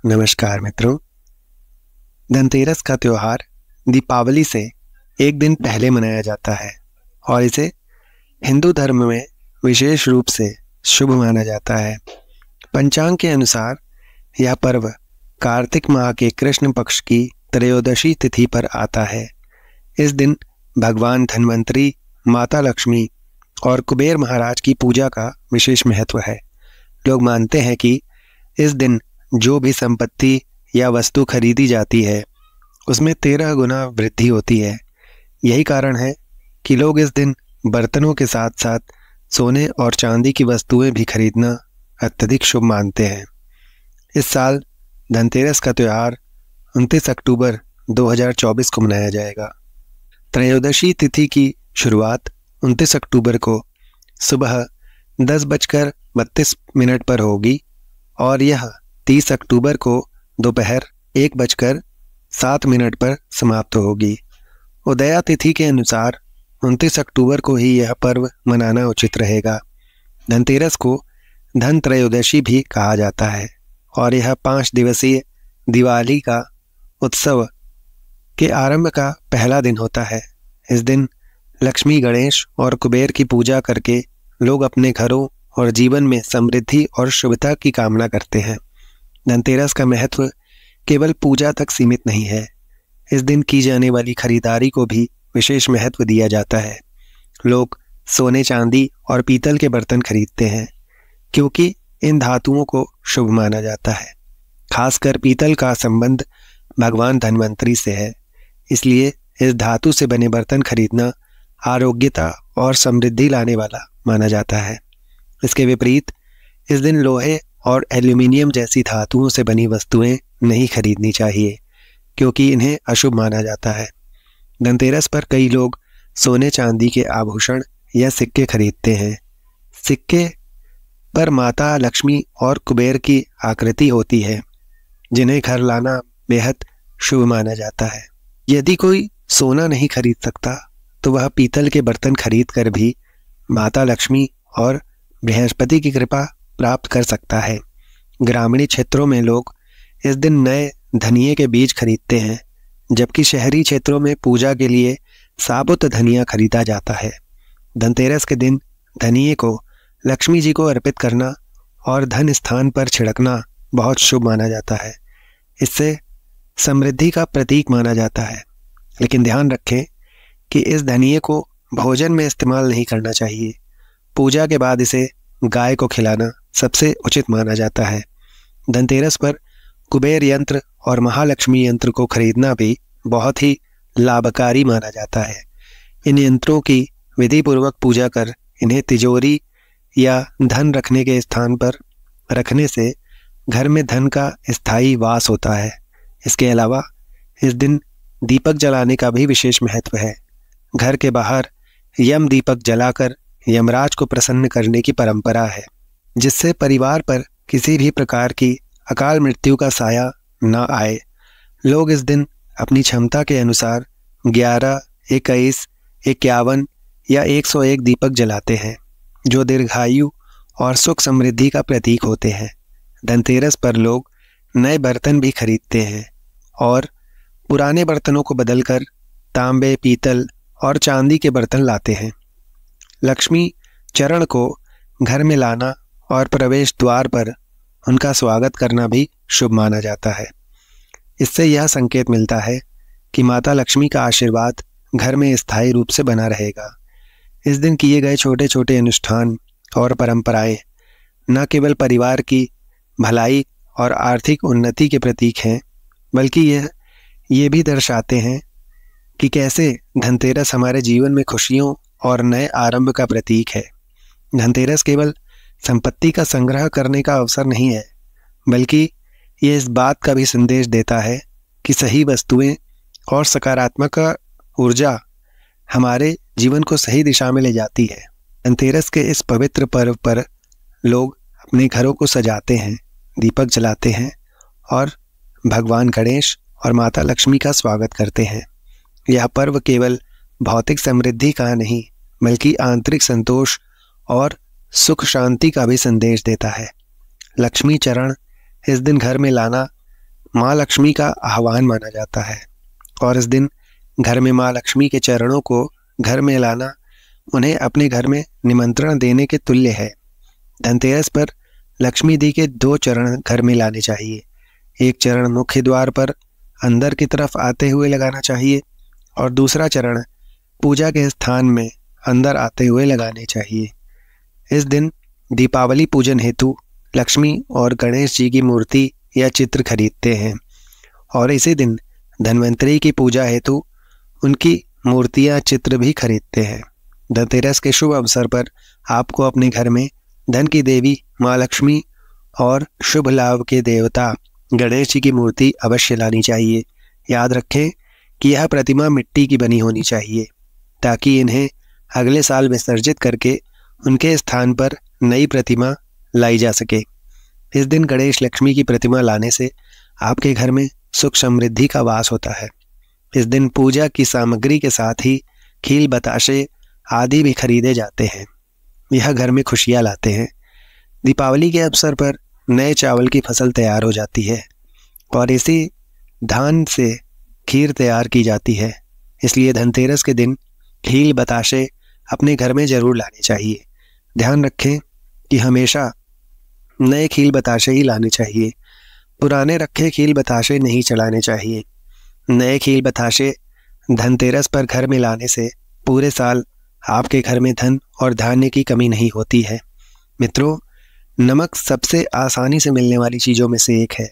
नमस्कार मित्रों। धनतेरस का त्योहार दीपावली से एक दिन पहले मनाया जाता है और इसे हिंदू धर्म में विशेष रूप से शुभ माना जाता है। पंचांग के अनुसार यह पर्व कार्तिक माह के कृष्ण पक्ष की त्रयोदशी तिथि पर आता है। इस दिन भगवान धन्वंतरी, माता लक्ष्मी और कुबेर महाराज की पूजा का विशेष महत्व है। लोग मानते हैं कि इस दिन जो भी संपत्ति या वस्तु खरीदी जाती है उसमें 13 गुना वृद्धि होती है। यही कारण है कि लोग इस दिन बर्तनों के साथ साथ सोने और चांदी की वस्तुएं भी खरीदना अत्यधिक शुभ मानते हैं। इस साल धनतेरस का त्यौहार 29 अक्टूबर 2024 को मनाया जाएगा। त्रयोदशी तिथि की शुरुआत 29 अक्टूबर को सुबह 10:32 पर होगी और यह 30 अक्टूबर को दोपहर 1:07 पर समाप्त होगी। उदया तिथि के अनुसार 29 अक्टूबर को ही यह पर्व मनाना उचित रहेगा। धनतेरस को धन त्रयोदशी भी कहा जाता है और यह 5 दिवसीय दिवाली का उत्सव के आरंभ का पहला दिन होता है। इस दिन लक्ष्मी, गणेश और कुबेर की पूजा करके लोग अपने घरों और जीवन में समृद्धि और शुभता की कामना करते हैं। धनतेरस का महत्व केवल पूजा तक सीमित नहीं है। इस दिन की जाने वाली खरीदारी को भी विशेष महत्व दिया जाता है। लोग सोने, चांदी और पीतल के बर्तन खरीदते हैं क्योंकि इन धातुओं को शुभ माना जाता है। खासकर पीतल का संबंध भगवान धन्वंतरी से है, इसलिए इस धातु से बने बर्तन खरीदना आरोग्यता और समृद्धि लाने वाला माना जाता है। इसके विपरीत इस दिन लोहे और एल्यूमिनियम जैसी धातुओं से बनी वस्तुएं नहीं खरीदनी चाहिए क्योंकि इन्हें अशुभ माना जाता है। धनतेरस पर कई लोग सोने, चांदी के आभूषण या सिक्के खरीदते हैं। सिक्के पर माता लक्ष्मी और कुबेर की आकृति होती है, जिन्हें घर लाना बेहद शुभ माना जाता है। यदि कोई सोना नहीं खरीद सकता तो वह पीतल के बर्तन खरीद कर भी माता लक्ष्मी और बृहस्पति की कृपा प्राप्त कर सकता है। ग्रामीण क्षेत्रों में लोग इस दिन नए धनिये के बीज खरीदते हैं, जबकि शहरी क्षेत्रों में पूजा के लिए साबुत धनिया खरीदा जाता है। धनतेरस के दिन धनिये को लक्ष्मी जी को अर्पित करना और धन स्थान पर छिड़कना बहुत शुभ माना जाता है। इससे समृद्धि का प्रतीक माना जाता है। लेकिन ध्यान रखें कि इस धनिये को भोजन में इस्तेमाल नहीं करना चाहिए। पूजा के बाद इसे गाय को खिलाना सबसे उचित माना जाता है। धनतेरस पर कुबेर यंत्र और महालक्ष्मी यंत्र को खरीदना भी बहुत ही लाभकारी माना जाता है। इन यंत्रों की विधि पूर्वक पूजा कर इन्हें तिजोरी या धन रखने के स्थान पर रखने से घर में धन का स्थायी वास होता है। इसके अलावा इस दिन दीपक जलाने का भी विशेष महत्व है। घर के बाहर यम दीपक जलाकर यमराज को प्रसन्न करने की परंपरा है, जिससे परिवार पर किसी भी प्रकार की अकाल मृत्यु का साया न आए। लोग इस दिन अपनी क्षमता के अनुसार 11, 21, 51 या 101 दीपक जलाते हैं, जो दीर्घायु और सुख समृद्धि का प्रतीक होते हैं। धनतेरस पर लोग नए बर्तन भी खरीदते हैं और पुराने बर्तनों को बदलकर तांबे, पीतल और चांदी के बर्तन लाते हैं। लक्ष्मी चरण को घर में लाना और प्रवेश द्वार पर उनका स्वागत करना भी शुभ माना जाता है। इससे यह संकेत मिलता है कि माता लक्ष्मी का आशीर्वाद घर में स्थायी रूप से बना रहेगा। इस दिन किए गए छोटे छोटे अनुष्ठान और परंपराएं न केवल परिवार की भलाई और आर्थिक उन्नति के प्रतीक हैं, बल्कि ये भी दर्शाते हैं कि कैसे धनतेरस हमारे जीवन में खुशियों और नए आरंभ का प्रतीक है। धनतेरस केवल संपत्ति का संग्रह करने का अवसर नहीं है, बल्कि ये इस बात का भी संदेश देता है कि सही वस्तुएं और सकारात्मक ऊर्जा हमारे जीवन को सही दिशा में ले जाती है। धनतेरस के इस पवित्र पर्व पर लोग अपने घरों को सजाते हैं, दीपक जलाते हैं और भगवान गणेश और माता लक्ष्मी का स्वागत करते हैं। यह पर्व केवल भौतिक समृद्धि का नहीं, बल्कि आंतरिक संतोष और सुख शांति का भी संदेश देता है। लक्ष्मी चरण इस दिन घर में लाना माँ लक्ष्मी का आह्वान माना जाता है और इस दिन घर में माँ लक्ष्मी के चरणों को घर में लाना उन्हें अपने घर में निमंत्रण देने के तुल्य है। धनतेरस पर लक्ष्मी दी के 2 चरण घर में लाने चाहिए। एक चरण मुख्य द्वार पर अंदर की तरफ आते हुए लगाना चाहिए और दूसरा चरण पूजा के स्थान में अंदर आते हुए लगाने चाहिए। इस दिन दीपावली पूजन हेतु लक्ष्मी और गणेश जी की मूर्ति या चित्र खरीदते हैं और इसी दिन धन्वंतरी की पूजा हेतु उनकी मूर्तियां चित्र भी खरीदते हैं। धनतेरस के शुभ अवसर पर आपको अपने घर में धन की देवी माँ लक्ष्मी और शुभ लाभ के देवता गणेश जी की मूर्ति अवश्य लानी चाहिए। याद रखें कि यह प्रतिमा मिट्टी की बनी होनी चाहिए ताकि इन्हें अगले साल विसर्जित करके उनके स्थान पर नई प्रतिमा लाई जा सके। इस दिन गणेश लक्ष्मी की प्रतिमा लाने से आपके घर में सुख समृद्धि का वास होता है। इस दिन पूजा की सामग्री के साथ ही खील बताशे आदि भी खरीदे जाते हैं। यह घर में खुशियां लाते हैं। दीपावली के अवसर पर नए चावल की फसल तैयार हो जाती है और इसी धान से खीर तैयार की जाती है। इसलिए धनतेरस के दिन खील बताशे अपने घर में जरूर लाने चाहिए। ध्यान रखें कि हमेशा नए खील बताशे ही लाने चाहिए। पुराने रखे खील बताशे नहीं चलाने चाहिए। नए खील बताशे धनतेरस पर घर में लाने से पूरे साल आपके घर में धन और धान्य की कमी नहीं होती है। मित्रों, नमक सबसे आसानी से मिलने वाली चीज़ों में से एक है।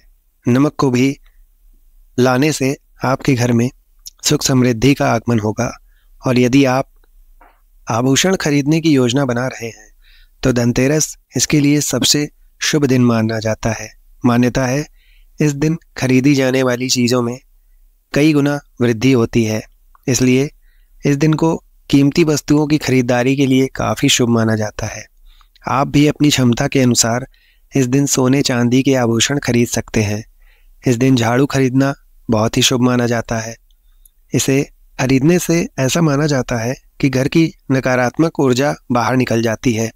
नमक को भी लाने से आपके घर में सुख समृद्धि का आगमन होगा और यदि आप आभूषण खरीदने की योजना बना रहे हैं तो धनतेरस इसके लिए सबसे शुभ दिन माना जाता है। मान्यता है इस दिन खरीदी जाने वाली चीज़ों में कई गुना वृद्धि होती है, इसलिए इस दिन को कीमती वस्तुओं की खरीदारी के लिए काफ़ी शुभ माना जाता है। आप भी अपनी क्षमता के अनुसार इस दिन सोने चांदी के आभूषण खरीद सकते हैं। इस दिन झाड़ू खरीदना बहुत ही शुभ माना जाता है। इसे खरीदने से ऐसा माना जाता है कि घर की नकारात्मक ऊर्जा बाहर निकल जाती है।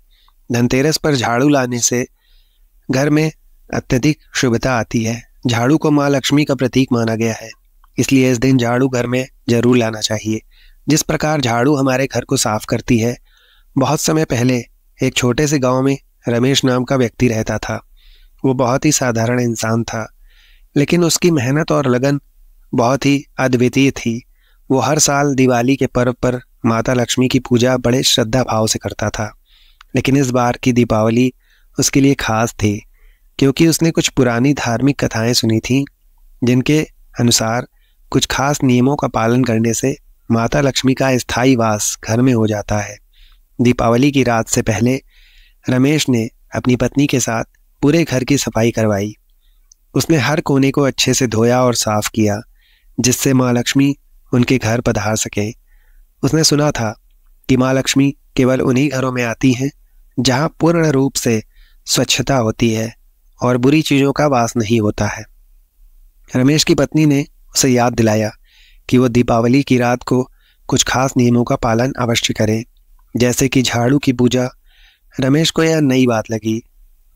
धनतेरस पर झाड़ू लाने से घर में अत्यधिक शुभता आती है। झाड़ू को माँ लक्ष्मी का प्रतीक माना गया है, इसलिए इस दिन झाड़ू घर में जरूर लाना चाहिए। जिस प्रकार झाड़ू हमारे घर को साफ करती है, बहुत समय पहले एक छोटे से गांव में रमेश नाम का व्यक्ति रहता था। वो बहुत ही साधारण इंसान था, लेकिन उसकी मेहनत और लगन बहुत ही अद्वितीय थी। वो हर साल दिवाली के पर्व पर माता लक्ष्मी की पूजा बड़े श्रद्धा भाव से करता था, लेकिन इस बार की दीपावली उसके लिए खास थी क्योंकि उसने कुछ पुरानी धार्मिक कथाएं सुनी थीं जिनके अनुसार कुछ खास नियमों का पालन करने से माता लक्ष्मी का स्थायी वास घर में हो जाता है। दीपावली की रात से पहले रमेश ने अपनी पत्नी के साथ पूरे घर की सफाई करवाई। उसने हर कोने को अच्छे से धोया और साफ किया जिससे माँ लक्ष्मी उनके घर पधार सके। उसने सुना था कि माँ लक्ष्मी केवल उन्हीं घरों में आती हैं जहाँ पूर्ण रूप से स्वच्छता होती है और बुरी चीज़ों का वास नहीं होता है। रमेश की पत्नी ने उसे याद दिलाया कि वो दीपावली की रात को कुछ खास नियमों का पालन अवश्य करे, जैसे कि झाड़ू की पूजा। रमेश को यह नई बात लगी।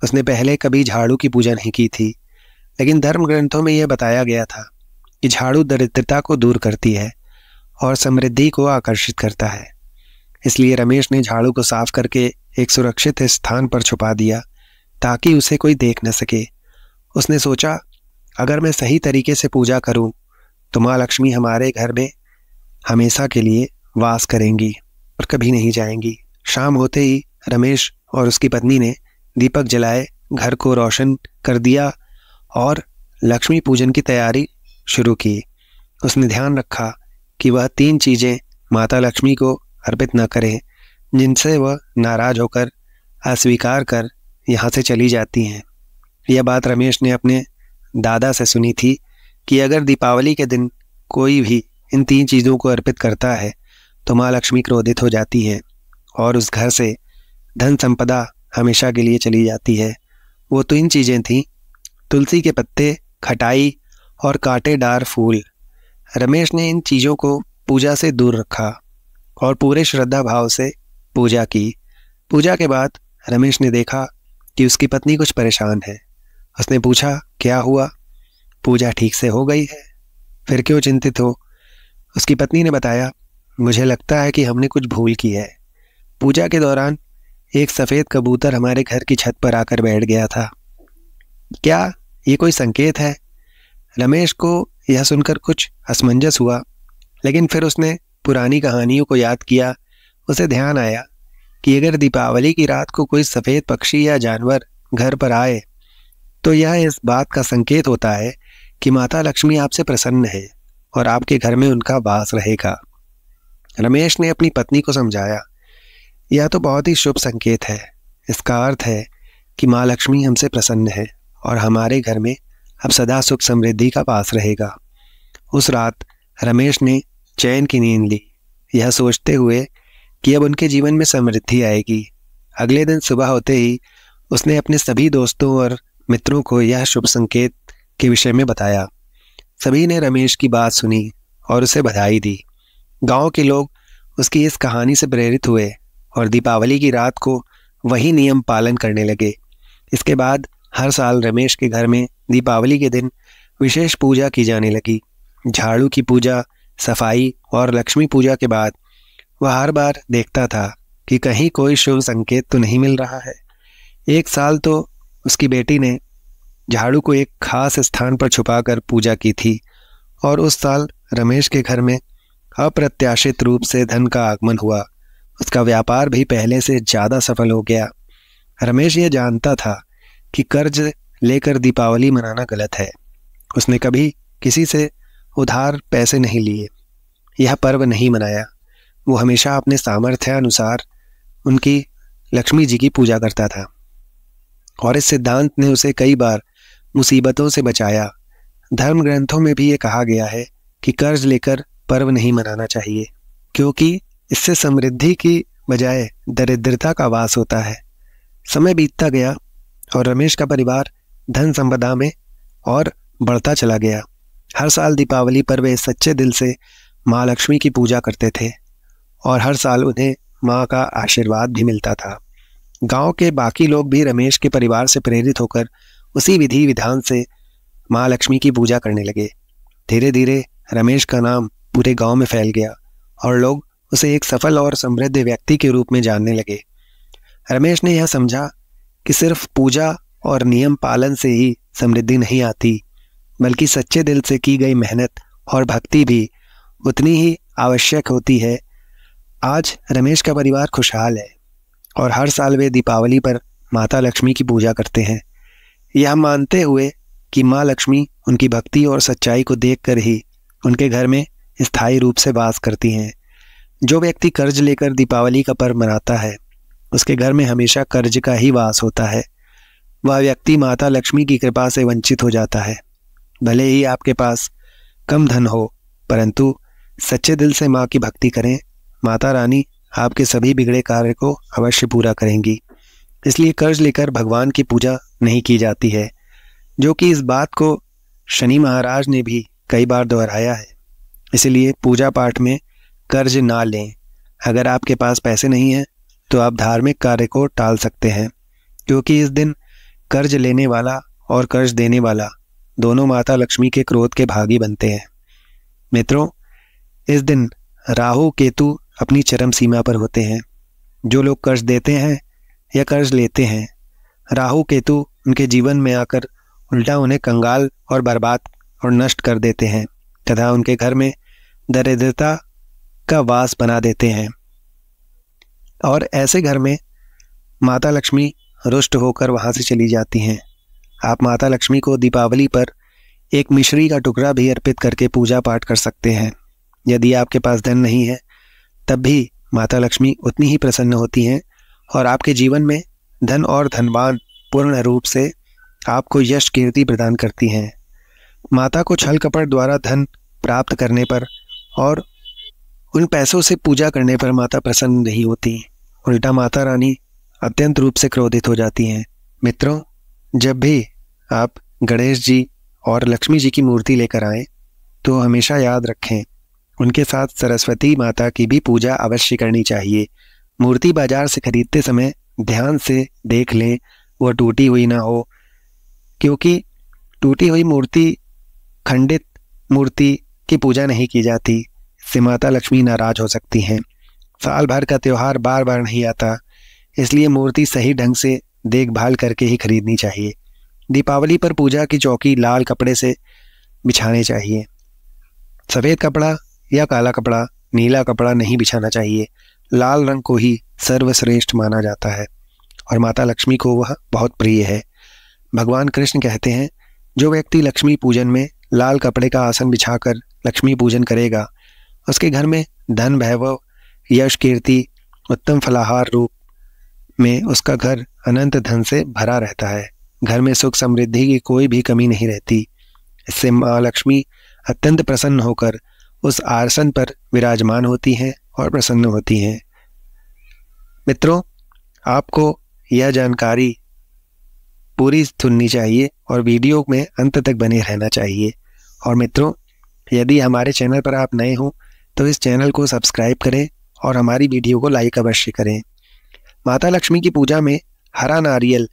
उसने पहले कभी झाड़ू की पूजा नहीं की थी, लेकिन धर्म ग्रंथों में यह बताया गया था कि झाड़ू दरिद्रता को दूर करती है और समृद्धि को आकर्षित करता है। इसलिए रमेश ने झाड़ू को साफ करके एक सुरक्षित स्थान पर छुपा दिया ताकि उसे कोई देख न सके। उसने सोचा, अगर मैं सही तरीके से पूजा करूं तो माँ लक्ष्मी हमारे घर में हमेशा के लिए वास करेंगी और कभी नहीं जाएंगी। शाम होते ही रमेश और उसकी पत्नी ने दीपक जलाए, घर को रोशन कर दिया और लक्ष्मी पूजन की तैयारी शुरू की। उसने ध्यान रखा कि वह 3 चीज़ें माता लक्ष्मी को अर्पित न करें जिनसे वह नाराज होकर अस्वीकार कर यहाँ से चली जाती हैं। यह बात रमेश ने अपने दादा से सुनी थी कि अगर दीपावली के दिन कोई भी इन 3 चीज़ों को अर्पित करता है तो माँ लक्ष्मी क्रोधित हो जाती है और उस घर से धन संपदा हमेशा के लिए चली जाती है। वो 3 चीज़ें थीं, तुलसी के पत्ते, खटाई और कांटेदार फूल। रमेश ने इन चीज़ों को पूजा से दूर रखा और पूरे श्रद्धा भाव से पूजा की। पूजा के बाद रमेश ने देखा कि उसकी पत्नी कुछ परेशान है। उसने पूछा, क्या हुआ? पूजा ठीक से हो गई है। फिर क्यों चिंतित हो? उसकी पत्नी ने बताया, मुझे लगता है कि हमने कुछ भूल की है। पूजा के दौरान एक सफ़ेद कबूतर हमारे घर की छत पर आकर बैठ गया था। क्या ये कोई संकेत है? रमेश को यह सुनकर कुछ असमंजस हुआ, लेकिन फिर उसने पुरानी कहानियों को याद किया। उसे ध्यान आया कि अगर दीपावली की रात को कोई सफ़ेद पक्षी या जानवर घर पर आए तो यह इस बात का संकेत होता है कि माता लक्ष्मी आपसे प्रसन्न है और आपके घर में उनका वास रहेगा। रमेश ने अपनी पत्नी को समझाया, यह तो बहुत ही शुभ संकेत है। इसका अर्थ है कि माँ लक्ष्मी हमसे प्रसन्न है और हमारे घर में अब सदा सुख समृद्धि का वास रहेगा। उस रात रमेश ने चैन की नींद ली, यह सोचते हुए कि अब उनके जीवन में समृद्धि आएगी। अगले दिन सुबह होते ही उसने अपने सभी दोस्तों और मित्रों को यह शुभ संकेत के विषय में बताया। सभी ने रमेश की बात सुनी और उसे बधाई दी। गांव के लोग उसकी इस कहानी से प्रेरित हुए और दीपावली की रात को वही नियम पालन करने लगे। इसके बाद हर साल रमेश के घर में दीपावली के दिन विशेष पूजा की जाने लगी। झाड़ू की पूजा, सफाई और लक्ष्मी पूजा के बाद वह हर बार देखता था कि कहीं कोई शुभ संकेत तो नहीं मिल रहा है। एक साल तो उसकी बेटी ने झाड़ू को एक खास स्थान पर छुपाकर पूजा की थी और उस साल रमेश के घर में अप्रत्याशित रूप से धन का आगमन हुआ। उसका व्यापार भी पहले से ज़्यादा सफल हो गया। रमेश ये जानता था कि कर्ज लेकर दीपावली मनाना गलत है। उसने कभी किसी से उधार पैसे नहीं लिए, यह पर्व नहीं मनाया। वो हमेशा अपने सामर्थ्य अनुसार उनकी लक्ष्मी जी की पूजा करता था और इस सिद्धांत ने उसे कई बार मुसीबतों से बचाया। धर्म ग्रंथों में भी ये कहा गया है कि कर्ज लेकर पर्व नहीं मनाना चाहिए, क्योंकि इससे समृद्धि की बजाय दरिद्रता का वास होता है। समय बीतता गया और रमेश का परिवार धन संपदा में और बढ़ता चला गया। हर साल दीपावली पर वे सच्चे दिल से माँ लक्ष्मी की पूजा करते थे और हर साल उन्हें माँ का आशीर्वाद भी मिलता था। गांव के बाकी लोग भी रमेश के परिवार से प्रेरित होकर उसी विधि विधान से माँ लक्ष्मी की पूजा करने लगे। धीरे धीरे रमेश का नाम पूरे गांव में फैल गया और लोग उसे एक सफल और समृद्ध व्यक्ति के रूप में जानने लगे। रमेश ने यह समझा कि सिर्फ पूजा और नियम पालन से ही समृद्धि नहीं आती, बल्कि सच्चे दिल से की गई मेहनत और भक्ति भी उतनी ही आवश्यक होती है। आज रमेश का परिवार खुशहाल है और हर साल वे दीपावली पर माता लक्ष्मी की पूजा करते हैं, यह मानते हुए कि माँ लक्ष्मी उनकी भक्ति और सच्चाई को देखकर ही उनके घर में स्थायी रूप से वास करती हैं। जो व्यक्ति कर्ज लेकर दीपावली का पर्व मनाता है, उसके घर में हमेशा कर्ज का ही वास होता है। वह व्यक्ति माता लक्ष्मी की कृपा से वंचित हो जाता है। भले ही आपके पास कम धन हो, परंतु सच्चे दिल से माँ की भक्ति करें, माता रानी आपके सभी बिगड़े कार्य को अवश्य पूरा करेंगी। इसलिए कर्ज लेकर भगवान की पूजा नहीं की जाती है, जो कि इस बात को शनि महाराज ने भी कई बार दोहराया है। इसलिए पूजा पाठ में कर्ज ना लें। अगर आपके पास पैसे नहीं हैं तो आप धार्मिक कार्य को टाल सकते हैं, क्योंकि इस दिन कर्ज लेने वाला और कर्ज देने वाला दोनों माता लक्ष्मी के क्रोध के भागी बनते हैं। मित्रों, इस दिन राहु केतु अपनी चरम सीमा पर होते हैं। जो लोग कर्ज देते हैं या कर्ज लेते हैं, राहु केतु उनके जीवन में आकर उल्टा उन्हें कंगाल और बर्बाद और नष्ट कर देते हैं तथा उनके घर में दरिद्रता का वास बना देते हैं। और ऐसे घर में माता लक्ष्मी रुष्ट होकर वहां से चली जाती हैं। आप माता लक्ष्मी को दीपावली पर एक मिश्री का टुकड़ा भी अर्पित करके पूजा पाठ कर सकते हैं। यदि आपके पास धन नहीं है, तब भी माता लक्ष्मी उतनी ही प्रसन्न होती हैं और आपके जीवन में धन और धनवान पूर्ण रूप से आपको यश कीर्ति प्रदान करती हैं। माता को छल कपट द्वारा धन प्राप्त करने पर और उन पैसों से पूजा करने पर माता प्रसन्न नहीं होती, उल्टा माता रानी अत्यंत रूप से क्रोधित हो जाती हैं। मित्रों, जब भी आप गणेश जी और लक्ष्मी जी की मूर्ति लेकर आएं तो हमेशा याद रखें, उनके साथ सरस्वती माता की भी पूजा अवश्य करनी चाहिए। मूर्ति बाजार से खरीदते समय ध्यान से देख लें, वह टूटी हुई ना हो, क्योंकि टूटी हुई मूर्ति खंडित मूर्ति की पूजा नहीं की जाती, इससे माता लक्ष्मी नाराज हो सकती हैं। साल भर का त्यौहार बार बार नहीं आता, इसलिए मूर्ति सही ढंग से देखभाल करके ही खरीदनी चाहिए। दीपावली पर पूजा की चौकी लाल कपड़े से बिछाने चाहिए। सफ़ेद कपड़ा या काला कपड़ा, नीला कपड़ा नहीं बिछाना चाहिए। लाल रंग को ही सर्वश्रेष्ठ माना जाता है और माता लक्ष्मी को वह बहुत प्रिय है। भगवान कृष्ण कहते हैं, जो व्यक्ति लक्ष्मी पूजन में लाल कपड़े का आसन बिछाकर लक्ष्मी पूजन करेगा, उसके घर में धन, वैभव, यश, कीर्ति, उत्तम फलाहार रूप में उसका घर अनंत धन से भरा रहता है। घर में सुख समृद्धि की कोई भी कमी नहीं रहती। इससे माँ लक्ष्मी अत्यंत प्रसन्न होकर उस आसन पर विराजमान होती हैं और प्रसन्न होती हैं। मित्रों, आपको यह जानकारी पूरी सुननी चाहिए और वीडियो में अंत तक बने रहना चाहिए। और मित्रों, यदि हमारे चैनल पर आप नए हों तो इस चैनल को सब्सक्राइब करें और हमारी वीडियो को लाइक अवश्य करें। माता लक्ष्मी की पूजा में हरा नारियल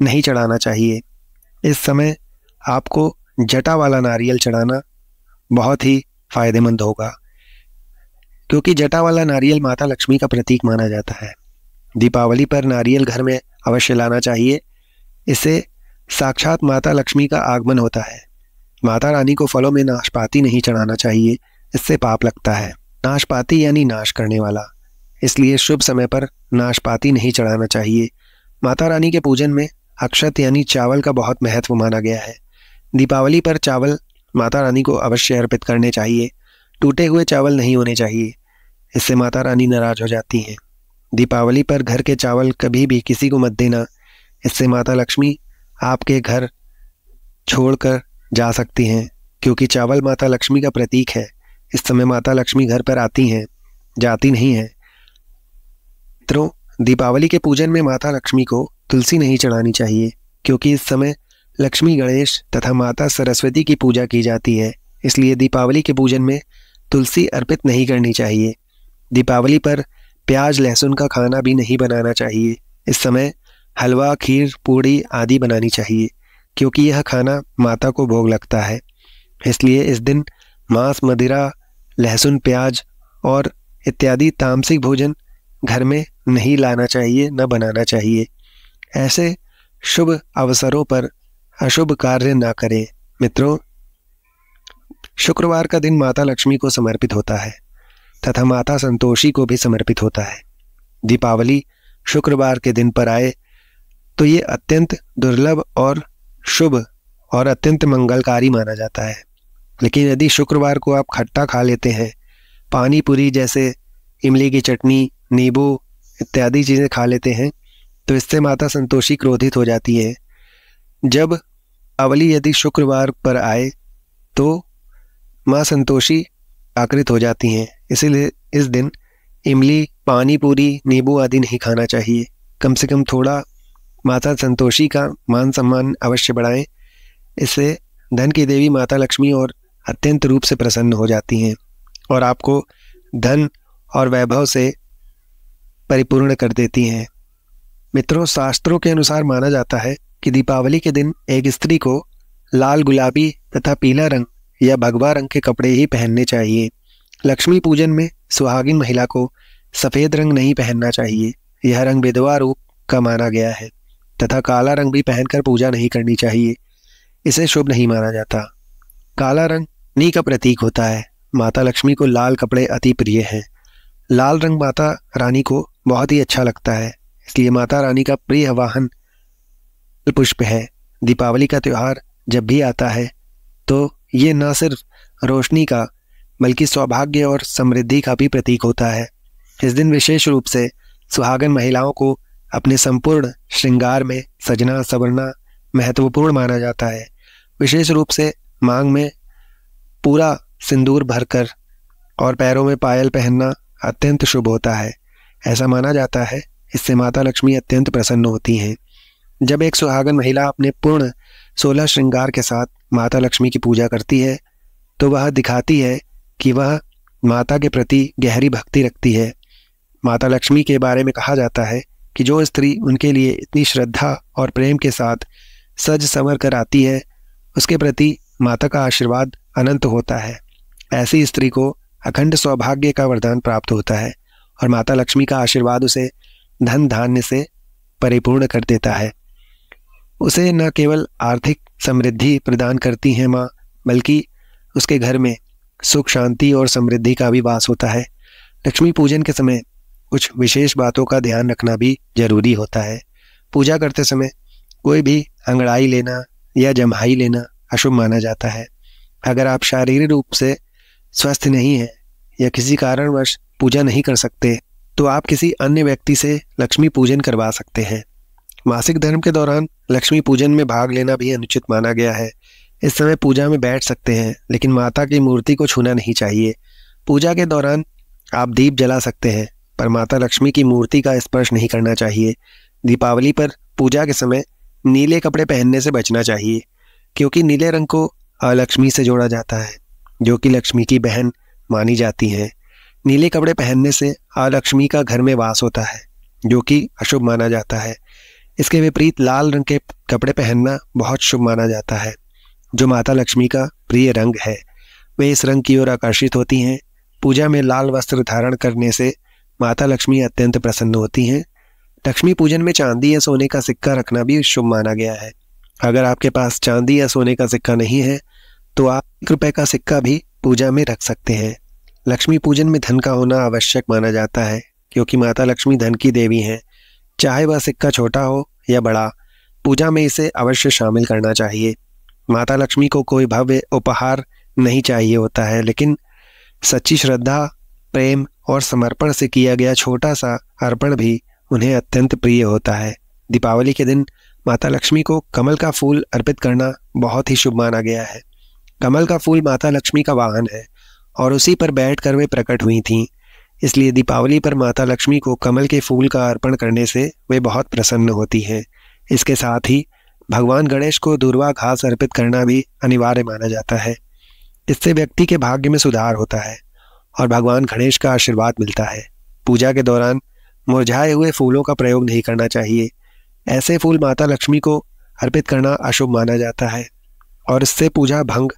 नहीं चढ़ाना चाहिए। इस समय आपको जटा वाला नारियल चढ़ाना बहुत ही फायदेमंद होगा, क्योंकि जटा वाला नारियल माता लक्ष्मी का प्रतीक माना जाता है। दीपावली पर नारियल घर में अवश्य लाना चाहिए। इससे साक्षात माता लक्ष्मी का आगमन होता है। माता रानी को फलों में नाशपाती नहीं चढ़ाना चाहिए, इससे पाप लगता है। नाशपाती यानी नाश करने वाला, इसलिए शुभ समय पर नाशपाती नहीं चढ़ाना चाहिए। माता रानी के पूजन में अक्षत यानी चावल का बहुत महत्व माना गया है। दीपावली पर चावल माता रानी को अवश्य अर्पित करने चाहिए। टूटे हुए चावल नहीं होने चाहिए, इससे माता रानी नाराज हो जाती हैं। दीपावली पर घर के चावल कभी भी किसी को मत देना, इससे माता लक्ष्मी आपके घर छोड़कर जा सकती हैं, क्योंकि चावल माता लक्ष्मी का प्रतीक है। इस समय माता लक्ष्मी घर पर आती हैं, जाती नहीं हैं। मित्रों, दीपावली के पूजन में माता लक्ष्मी को तुलसी नहीं चढ़ानी चाहिए, क्योंकि इस समय लक्ष्मी, गणेश तथा माता सरस्वती की पूजा की जाती है। इसलिए दीपावली के पूजन में तुलसी अर्पित नहीं करनी चाहिए। दीपावली पर प्याज, लहसुन का खाना भी नहीं बनाना चाहिए। इस समय हलवा, खीर, पूड़ी आदि बनानी चाहिए, क्योंकि यह खाना माता को भोग लगता है। इसलिए इस दिन मांस, मदिरा, लहसुन, प्याज और इत्यादि तामसिक भोजन घर में नहीं लाना चाहिए, न बनाना चाहिए। ऐसे शुभ अवसरों पर अशुभ कार्य ना करें। मित्रों, शुक्रवार का दिन माता लक्ष्मी को समर्पित होता है तथा माता संतोषी को भी समर्पित होता है। दीपावली शुक्रवार के दिन पर आए तो ये अत्यंत दुर्लभ और शुभ और अत्यंत मंगलकारी माना जाता है। लेकिन यदि शुक्रवार को आप खट्टा खा लेते हैं, पानी पूरी जैसे इमली की चटनी, नींबू इत्यादि चीज़ें खा लेते हैं, तो इससे माता संतोषी क्रोधित हो जाती है। जब अवली यदि शुक्रवार पर आए तो माँ संतोषी आकृत हो जाती हैं। इसीलिए इस दिन इमली, पानी पूरी, नींबू आदि नहीं खाना चाहिए। कम से कम थोड़ा माता संतोषी का मान सम्मान अवश्य बढ़ाएं। इससे धन की देवी माता लक्ष्मी और अत्यंत रूप से प्रसन्न हो जाती हैं और आपको धन और वैभव से परिपूर्ण कर देती हैं। मित्रों, शास्त्रों के अनुसार माना जाता है कि दीपावली के दिन एक स्त्री को लाल, गुलाबी तथा पीला रंग या भगवा रंग के कपड़े ही पहनने चाहिए। लक्ष्मी पूजन में सुहागिन महिला को सफ़ेद रंग नहीं पहनना चाहिए, यह रंग विधवा रूप का माना गया है। तथा काला रंग भी पहनकर पूजा नहीं करनी चाहिए, इसे शुभ नहीं माना जाता। काला रंग नी का प्रतीक होता है। माता लक्ष्मी को लाल कपड़े अति प्रिय हैं। लाल रंग माता रानी को बहुत ही अच्छा लगता है, इसलिए माता रानी का प्रिय वाहन पुष्प है। दीपावली का त्यौहार जब भी आता है तो ये न सिर्फ रोशनी का बल्कि सौभाग्य और समृद्धि का भी प्रतीक होता है। इस दिन विशेष रूप से सुहागन महिलाओं को अपने संपूर्ण श्रृंगार में सजना संवरना महत्वपूर्ण माना जाता है। विशेष रूप से मांग में पूरा सिंदूर भरकर और पैरों में पायल पहनना अत्यंत शुभ होता है। ऐसा माना जाता है, इससे माता लक्ष्मी अत्यंत प्रसन्न होती हैं। जब एक सुहागन महिला अपने पूर्ण 16 श्रृंगार के साथ माता लक्ष्मी की पूजा करती है तो वह दिखाती है कि वह माता के प्रति गहरी भक्ति रखती है। माता लक्ष्मी के बारे में कहा जाता है कि जो स्त्री उनके लिए इतनी श्रद्धा और प्रेम के साथ सज संवर कर आती है, उसके प्रति माता का आशीर्वाद अनंत होता है। ऐसी स्त्री को अखंड सौभाग्य का वरदान प्राप्त होता है और माता लक्ष्मी का आशीर्वाद उसे धन धान्य से परिपूर्ण कर देता है। उसे न केवल आर्थिक समृद्धि प्रदान करती हैं माँ, बल्कि उसके घर में सुख शांति और समृद्धि का भी वास होता है। लक्ष्मी पूजन के समय कुछ विशेष बातों का ध्यान रखना भी जरूरी होता है। पूजा करते समय कोई भी अंगड़ाई लेना या जम्हाई लेना अशुभ माना जाता है। अगर आप शारीरिक रूप से स्वस्थ नहीं हैं या किसी कारणवश पूजा नहीं कर सकते तो आप किसी अन्य व्यक्ति से लक्ष्मी पूजन करवा सकते हैं। मासिक धर्म के दौरान लक्ष्मी पूजन में भाग लेना भी अनुचित माना गया है। इस समय पूजा में बैठ सकते हैं लेकिन माता की मूर्ति को छूना नहीं चाहिए। पूजा के दौरान आप दीप जला सकते हैं पर माता लक्ष्मी की मूर्ति का स्पर्श नहीं करना चाहिए। दीपावली पर पूजा के समय नीले कपड़े पहनने से बचना चाहिए क्योंकि नीले रंग को अलक्ष्मी से जोड़ा जाता है, जो कि लक्ष्मी की बहन मानी जाती हैं। नीले कपड़े पहनने से अलक्ष्मी का घर में वास होता है, जो कि अशुभ माना जाता है। इसके विपरीत लाल रंग के कपड़े पहनना बहुत शुभ माना जाता है, जो माता लक्ष्मी का प्रिय रंग है। वे इस रंग की ओर आकर्षित होती हैं। पूजा में लाल वस्त्र धारण करने से माता लक्ष्मी अत्यंत प्रसन्न होती हैं। लक्ष्मी पूजन में चांदी या सोने का सिक्का रखना भी शुभ माना गया है। अगर आपके पास चांदी या सोने का सिक्का नहीं है तो आप ₹1 का सिक्का भी पूजा में रख सकते हैं। लक्ष्मी पूजन में धन का होना आवश्यक माना जाता है क्योंकि माता लक्ष्मी धन की देवी हैं। चाहे वह सिक्का छोटा हो या बड़ा, पूजा में इसे अवश्य शामिल करना चाहिए। माता लक्ष्मी को कोई भव्य उपहार नहीं चाहिए होता है, लेकिन सच्ची श्रद्धा, प्रेम और समर्पण से किया गया छोटा सा अर्पण भी उन्हें अत्यंत प्रिय होता है। दीपावली के दिन माता लक्ष्मी को कमल का फूल अर्पित करना बहुत ही शुभ माना गया है। कमल का फूल माता लक्ष्मी का वाहन है और उसी पर बैठकर वे प्रकट हुई थीं। इसलिए दीपावली पर माता लक्ष्मी को कमल के फूल का अर्पण करने से वे बहुत प्रसन्न होती हैं। इसके साथ ही भगवान गणेश को दूर्वा घास अर्पित करना भी अनिवार्य माना जाता है। इससे व्यक्ति के भाग्य में सुधार होता है और भगवान गणेश का आशीर्वाद मिलता है। पूजा के दौरान मुरझाए हुए फूलों का प्रयोग नहीं करना चाहिए। ऐसे फूल माता लक्ष्मी को अर्पित करना अशुभ माना जाता है और इससे पूजा भंग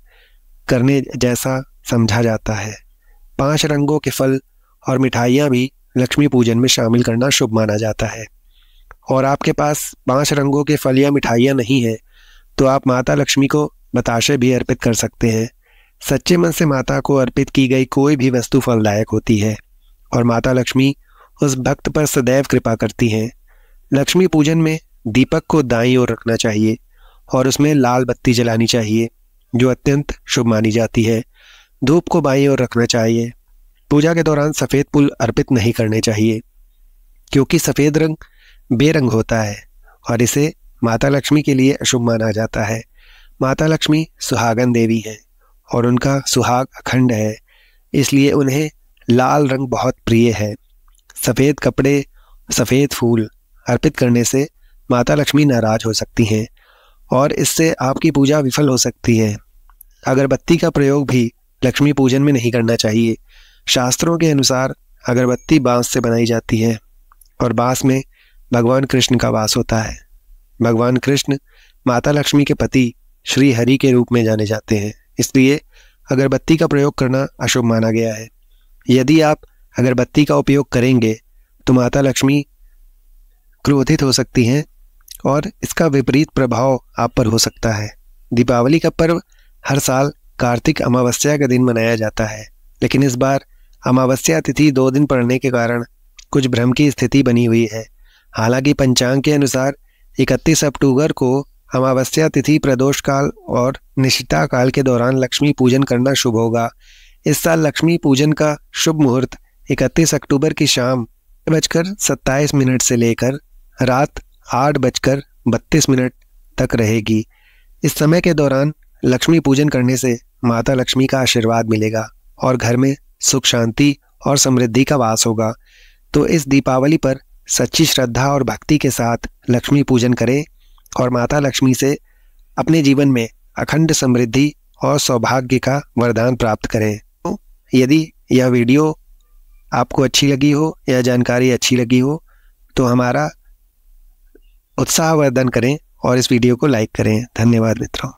करने जैसा समझा जाता है। 5 रंगों के फल और मिठाइयाँ भी लक्ष्मी पूजन में शामिल करना शुभ माना जाता है। और आपके पास 5 रंगों के फल या मिठाइयाँ नहीं है तो आप माता लक्ष्मी को बताशे भी अर्पित कर सकते हैं। सच्चे मन से माता को अर्पित की गई कोई भी वस्तु फलदायक होती है और माता लक्ष्मी उस भक्त पर सदैव कृपा करती हैं। लक्ष्मी पूजन में दीपक को दाईं ओर रखना चाहिए और उसमें लाल बत्ती जलानी चाहिए, जो अत्यंत शुभ मानी जाती है। धूप को बाईं ओर रखना चाहिए। पूजा के दौरान सफ़ेद फूल अर्पित नहीं करने चाहिए क्योंकि सफ़ेद रंग बेरंग होता है और इसे माता लक्ष्मी के लिए अशुभ माना जाता है। माता लक्ष्मी सुहागन देवी है और उनका सुहाग अखंड है, इसलिए उन्हें लाल रंग बहुत प्रिय है। सफ़ेद कपड़े, सफ़ेद फूल अर्पित करने से माता लक्ष्मी नाराज हो सकती हैं और इससे आपकी पूजा विफल हो सकती है। अगरबत्ती का प्रयोग भी लक्ष्मी पूजन में नहीं करना चाहिए। शास्त्रों के अनुसार अगरबत्ती बांस से बनाई जाती है और बांस में भगवान कृष्ण का वास होता है। भगवान कृष्ण माता लक्ष्मी के पति श्री हरि के रूप में जाने जाते हैं, इसलिए अगरबत्ती का प्रयोग करना अशुभ माना गया है। यदि आप अगरबत्ती का उपयोग करेंगे तो माता लक्ष्मी क्रोधित हो सकती हैं और इसका विपरीत प्रभाव आप पर हो सकता है। दीपावली का पर्व हर साल कार्तिक अमावस्या के दिन मनाया जाता है, लेकिन इस बार अमावस्या तिथि 2 दिन पड़ने के कारण कुछ भ्रम की स्थिति बनी हुई है। हालांकि पंचांग के अनुसार 31 अक्टूबर को अमावस्या तिथि प्रदोष काल और निशिता काल के दौरान लक्ष्मी पूजन करना शुभ होगा। इस साल लक्ष्मी पूजन का शुभ मुहूर्त 31 अक्टूबर की शाम 8:27 से लेकर रात 8:32 तक रहेगी। इस समय के दौरान लक्ष्मी पूजन करने से माता लक्ष्मी का आशीर्वाद मिलेगा और घर में सुख शांति और समृद्धि का वास होगा। तो इस दीपावली पर सच्ची श्रद्धा और भक्ति के साथ लक्ष्मी पूजन करें और माता लक्ष्मी से अपने जीवन में अखंड समृद्धि और सौभाग्य का वरदान प्राप्त करें। तो यदि यह वीडियो आपको अच्छी लगी हो या जानकारी अच्छी लगी हो तो हमारा उत्साहवर्धन करें और इस वीडियो को लाइक करें। धन्यवाद मित्रों।